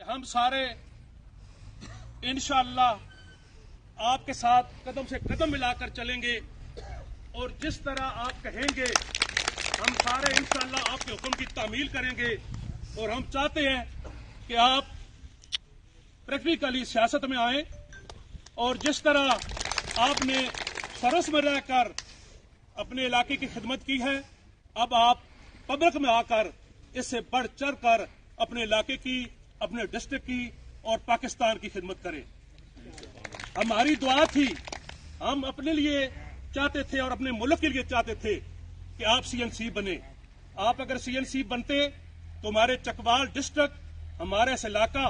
हम सारे इंशाअल्लाह आपके साथ कदम से कदम मिलाकर चलेंगे और जिस तरह आप कहेंगे हम सारे इंशाअल्लाह आपके हुक्म की तामील करेंगे। और हम चाहते हैं कि आप प्रैक्टिकली सियासत में आएं और जिस तरह आपने सरस में रहकर अपने इलाके की खिदमत की है, अब आप पब्लिक में आकर इससे बढ़ चढ़ कर अपने इलाके की, अपने डिस्ट्रिक्ट की और पाकिस्तान की खिदमत करें। हमारी दुआ थी, हम अपने लिए चाहते थे और अपने मुल्क के लिए चाहते थे कि आप CNC बने। आप अगर CNC बनते तो हमारे चकवाल डिस्ट्रिक्ट, हमारे इस इलाका,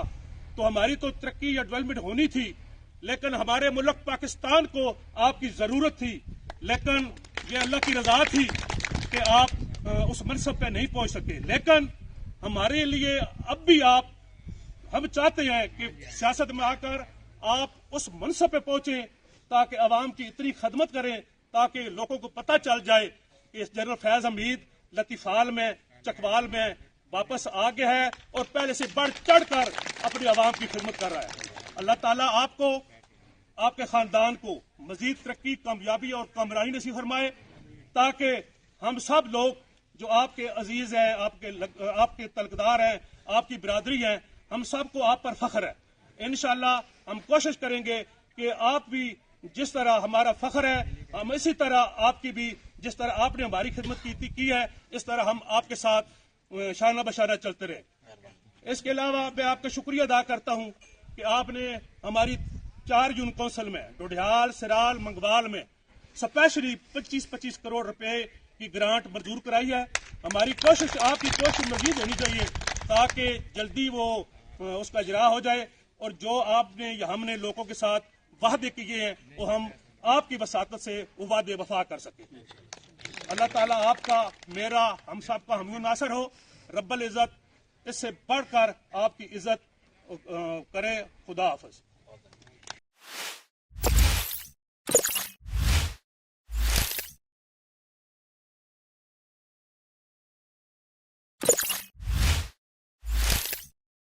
तो हमारी तो तरक्की या डेवलपमेंट होनी थी, लेकिन हमारे मुल्क पाकिस्तान को आपकी जरूरत थी। लेकिन ये अल्लाह की रजा थी कि आप उस मनसब पे नहीं पहुंच सके। लेकिन हमारे लिए अब भी हम चाहते हैं कि सियासत में आकर आप उस मनसब पे पहुंचे ताकि आवाम की इतनी खदमत करें ताकि लोगों को पता चल जाए कि जनरल फैज हमीद लतीफाल में, चकवाल में वापस आ गया है और पहले से बढ़ चढ़ कर अपनी आवाम की खिदमत कर रहा है। अल्लाह ताला आपको, आपके खानदान को मजीद तरक्की, कामयाबी और कामरानी नसीब फरमाए ताकि हम सब लोग जो आपके अजीज हैं, आपके तलकदार हैं, आपकी बिरादरी है, हम सबको आप पर फख्र है। इंशाअल्लाह हम कोशिश करेंगे कि आप भी जिस तरह हमारा फख्र है, हम इसी तरह आपकी भी, जिस तरह आपने हमारी खिदमत की है, इस तरह हम आपके साथ शाना बशाना चलते रहे। इसके अलावा मैं आपका शुक्रिया अदा करता हूं कि आपने हमारी 4 यूनियन काउंसिल में, डोडियाल, सिराल, मंगवाल में स्पेशली 25-25 करोड़ रुपए की ग्रांट मंजूर कराई है। हमारी कोशिश, आपकी कोशिश मजीद होनी चाहिए ताकि जल्दी वो उसका इजरा हो जाए और जो आपने या हमने लोगों के साथ वादे किए हैं वो हम आपकी वसातत से वो वादे वफा कर सकें। अल्लाह ताला आपका, मेरा, हम सब का हम नासर हो। रब्बुल इज़्ज़त इससे बढ़कर आपकी इज्जत करे। खुदा हाफिज।